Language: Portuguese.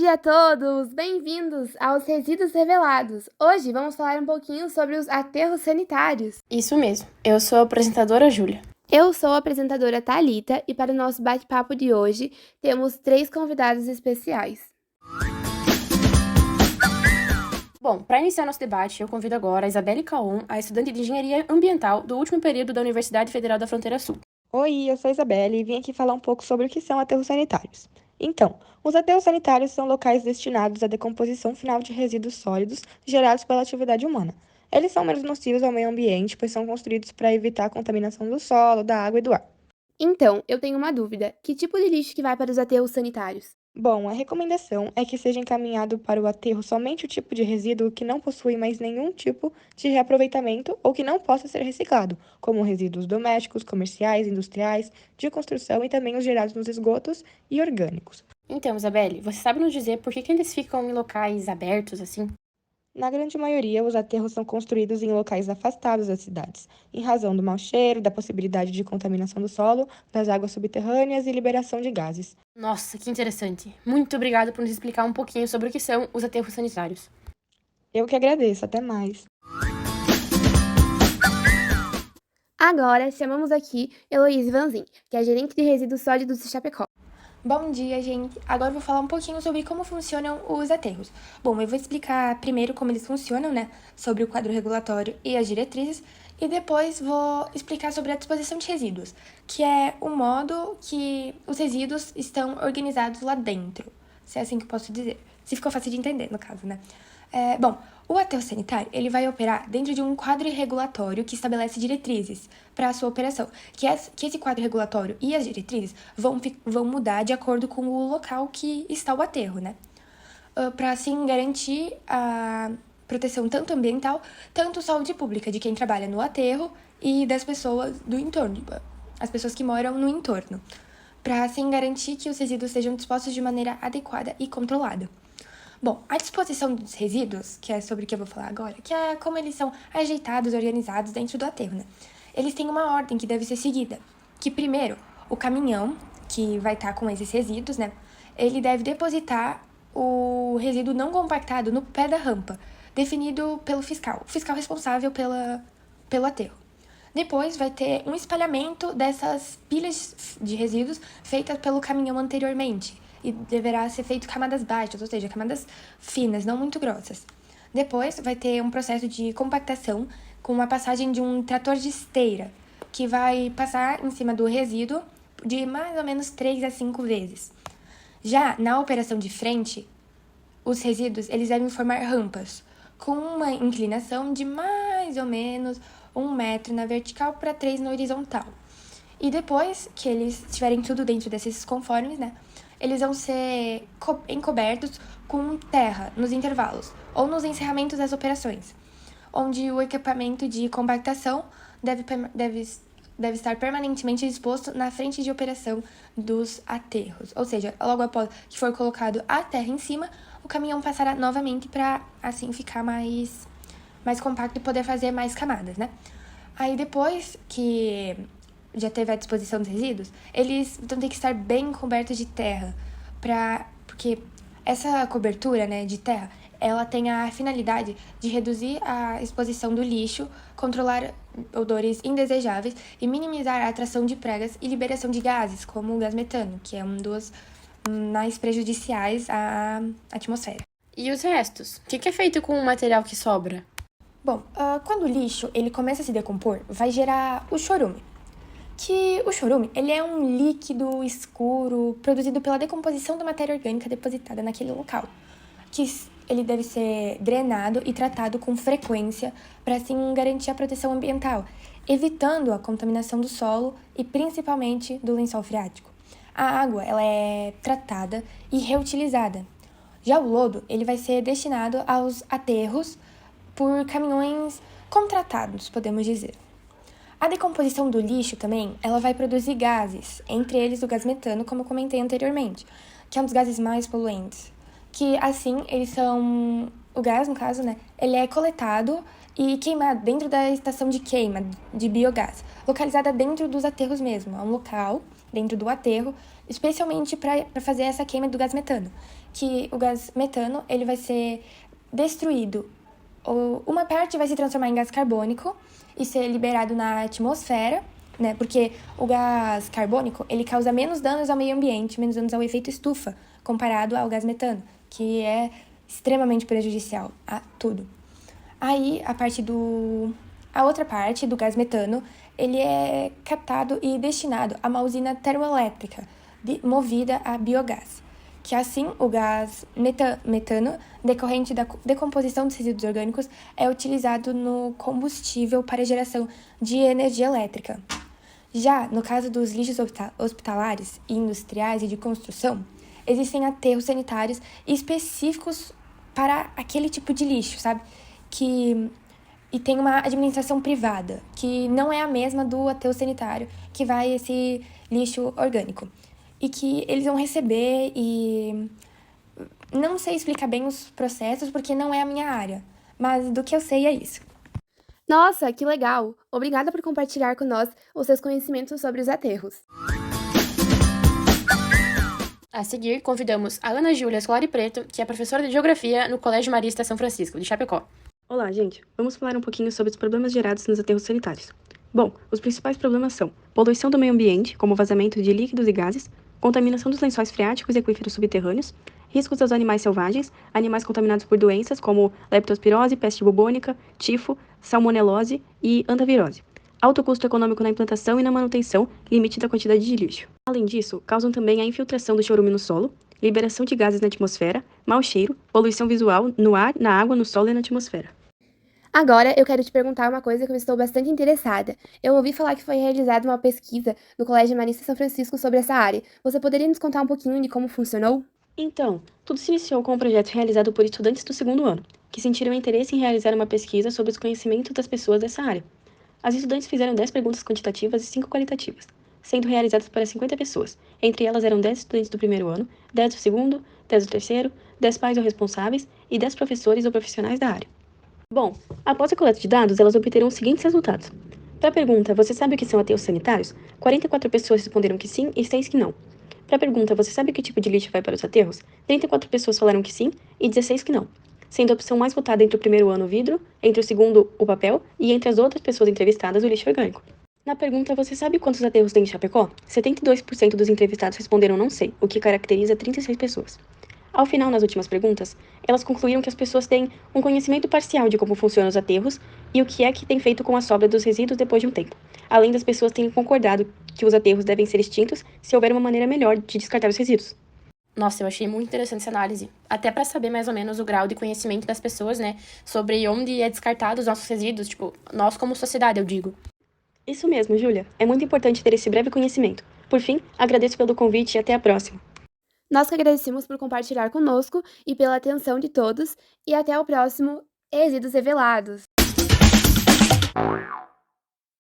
dia a todos! Bem-vindos aos Resíduos Revelados. Hoje vamos falar um pouquinho sobre os aterros sanitários. Isso mesmo, eu sou a apresentadora Júlia. Eu sou a apresentadora Thalita e para o nosso bate-papo de hoje temos 3 convidados especiais. Bom, para iniciar nosso debate, eu convido agora a Isabelle Caon, a estudante de Engenharia Ambiental do último período da Universidade Federal da Fronteira Sul. Oi, eu sou a Isabelle e vim aqui falar um pouco sobre o que são aterros sanitários. Então, os aterros sanitários são locais destinados à decomposição final de resíduos sólidos gerados pela atividade humana. Eles são menos nocivos ao meio ambiente, pois são construídos para evitar a contaminação do solo, da água e do ar. Então, eu tenho uma dúvida. Que tipo de lixo que vai para os aterros sanitários? Bom, a recomendação é que seja encaminhado para o aterro somente o tipo de resíduo que não possui mais nenhum tipo de reaproveitamento ou que não possa ser reciclado, como resíduos domésticos, comerciais, industriais, de construção e também os gerados nos esgotos e orgânicos. Então, Isabelle, você sabe nos dizer por que eles ficam em locais abertos assim? Na grande maioria, os aterros são construídos em locais afastados das cidades, em razão do mau cheiro, da possibilidade de contaminação do solo, das águas subterrâneas e liberação de gases. Nossa, que interessante. Muito obrigada por nos explicar um pouquinho sobre o que são os aterros sanitários. Eu que agradeço, até mais. Agora chamamos aqui Heloíse Vanzin, que é gerente de resíduos sólidos de Chapecó. Bom dia, gente! Agora eu vou falar um pouquinho sobre como funcionam os aterros. Bom, eu vou explicar primeiro como eles funcionam, né? Sobre o quadro regulatório e as diretrizes. E depois vou explicar sobre a disposição de resíduos, que é o modo que os resíduos estão organizados lá dentro. Se é assim que eu posso dizer. Se ficou fácil de entender, no caso, né? Bom, o aterro sanitário, ele vai operar dentro de um quadro regulatório que estabelece diretrizes para a sua operação. Que esse quadro regulatório e as diretrizes vão mudar de acordo com o local que está o aterro, né? Para, assim, garantir a proteção tanto ambiental, tanto saúde pública de quem trabalha no aterro e das pessoas do entorno, as pessoas que moram no entorno. Para, assim, garantir que os resíduos sejam dispostos de maneira adequada e controlada. Bom, a disposição dos resíduos, que é sobre o que eu vou falar agora, que é como eles são ajeitados, organizados dentro do aterro, né? Eles têm uma ordem que deve ser seguida, que primeiro, o caminhão, que vai estar com esses resíduos, né? Ele deve depositar o resíduo não compactado no pé da rampa, definido pelo fiscal, o fiscal responsável pelo aterro. Depois vai ter um espalhamento dessas pilhas de resíduos feitas pelo caminhão anteriormente, e deverá ser feito camadas baixas, ou seja, camadas finas, não muito grossas. Depois vai ter um processo de compactação com a passagem de um trator de esteira, que vai passar em cima do resíduo de mais ou menos 3 a 5 vezes. Já na operação de frente, os resíduos eles devem formar rampas, com uma inclinação de mais ou menos 1 metro na vertical para 3 na horizontal. E depois que eles estiverem tudo dentro desses conformes, né? Eles vão ser encobertos com terra nos intervalos ou nos encerramentos das operações, onde o equipamento de compactação deve estar permanentemente disposto na frente de operação dos aterros. Ou seja, logo após que for colocado a terra em cima, o caminhão passará novamente para, assim, ficar mais compacto e poder fazer mais camadas, né? Aí depois que já teve a disposição dos resíduos, eles vão ter que estar bem cobertos de terra, porque essa cobertura, né, de terra, ela tem a finalidade de reduzir a exposição do lixo, controlar odores indesejáveis e minimizar a atração de pragas e liberação de gases, como o gás metano, que é um dos mais prejudiciais à atmosfera. E os restos? O que é feito com o material que sobra? Bom, quando o lixo ele começa a se decompor, vai gerar o chorume. Que o chorume, ele é um líquido escuro produzido pela decomposição da matéria orgânica depositada naquele local, que ele deve ser drenado e tratado com frequência para, assim, garantir a proteção ambiental, evitando a contaminação do solo e principalmente do lençol freático. A água, ela é tratada e reutilizada. Já o lodo, ele vai ser destinado aos aterros por caminhões contratados, podemos dizer. A decomposição do lixo também, ela vai produzir gases, entre eles o gás metano, como eu comentei anteriormente, que é um dos gases mais poluentes. Que, assim, eles são... O gás, no caso, né, ele é coletado e queimado dentro da estação de queima de biogás, localizada dentro dos aterros mesmo. É um local dentro do aterro, especialmente para fazer essa queima do gás metano, que o gás metano ele vai ser destruído. Uma parte vai se transformar em gás carbônico e ser liberado na atmosfera, né? Porque o gás carbônico ele causa menos danos ao meio ambiente, menos danos ao efeito estufa, comparado ao gás metano, que é extremamente prejudicial a tudo. Aí, a outra parte do gás metano, ele é captado e destinado a uma usina termoelétrica movida a biogás, que assim o gás metano, decorrente da decomposição dos resíduos orgânicos, é utilizado no combustível para a geração de energia elétrica. Já no caso dos lixos hospitalares, industriais e de construção, existem aterros sanitários específicos para aquele tipo de lixo, sabe? E tem uma administração privada, que não é a mesma do aterro sanitário, que vai esse lixo orgânico. E que eles vão receber e... Não sei explicar bem os processos, porque não é a minha área. Mas do que eu sei é isso. Nossa, que legal! Obrigada por compartilhar com nós os seus conhecimentos sobre os aterros. A seguir, convidamos a Ana Júlia Scolari Preto, que é professora de Geografia no Colégio Marista São Francisco, de Chapecó. Olá, gente! Vamos falar um pouquinho sobre os problemas gerados nos aterros sanitários. Bom, os principais problemas são poluição do meio ambiente, como vazamento de líquidos e gases, contaminação dos lençóis freáticos e aquíferos subterrâneos, riscos aos animais selvagens, animais contaminados por doenças como leptospirose, peste bubônica, tifo, salmonelose e antavirose. Alto custo econômico na implantação e na manutenção, limite da quantidade de lixo. Além disso, causam também a infiltração do chorume no solo, liberação de gases na atmosfera, mau cheiro, poluição visual no ar, na água, no solo e na atmosfera. Agora, eu quero te perguntar uma coisa que eu estou bastante interessada. Eu ouvi falar que foi realizada uma pesquisa no Colégio Marista São Francisco sobre essa área. Você poderia nos contar um pouquinho de como funcionou? Então, tudo se iniciou com um projeto realizado por estudantes do segundo ano, que sentiram interesse em realizar uma pesquisa sobre os conhecimentos das pessoas dessa área. As estudantes fizeram 10 perguntas quantitativas e 5 qualitativas, sendo realizadas para 50 pessoas. Entre elas eram 10 estudantes do primeiro ano, 10 do segundo, 10 do terceiro, 10 pais ou responsáveis e 10 professores ou profissionais da área. Bom, após a coleta de dados, elas obteram os seguintes resultados. Para a pergunta, você sabe o que são aterros sanitários? 44 pessoas responderam que sim e 6 que não. Para a pergunta, você sabe que tipo de lixo vai para os aterros? 34 pessoas falaram que sim e 16 que não, sendo a opção mais votada entre o primeiro ano o vidro, entre o segundo o papel e entre as outras pessoas entrevistadas o lixo orgânico. Na pergunta, você sabe quantos aterros tem em Chapecó? 72% dos entrevistados responderam não sei, o que caracteriza 36 pessoas. Ao final, nas últimas perguntas, elas concluíram que as pessoas têm um conhecimento parcial de como funcionam os aterros e o que é que tem feito com a sobra dos resíduos depois de um tempo, além das pessoas terem concordado que os aterros devem ser extintos se houver uma maneira melhor de descartar os resíduos. Nossa, eu achei muito interessante essa análise. Até para saber mais ou menos o grau de conhecimento das pessoas, né? Sobre onde é descartado os nossos resíduos, tipo, nós como sociedade, eu digo. Isso mesmo, Júlia. É muito importante ter esse breve conhecimento. Por fim, agradeço pelo convite e até a próxima. Nós que agradecemos por compartilhar conosco e pela atenção de todos, e até o próximo Resíduos Revelados.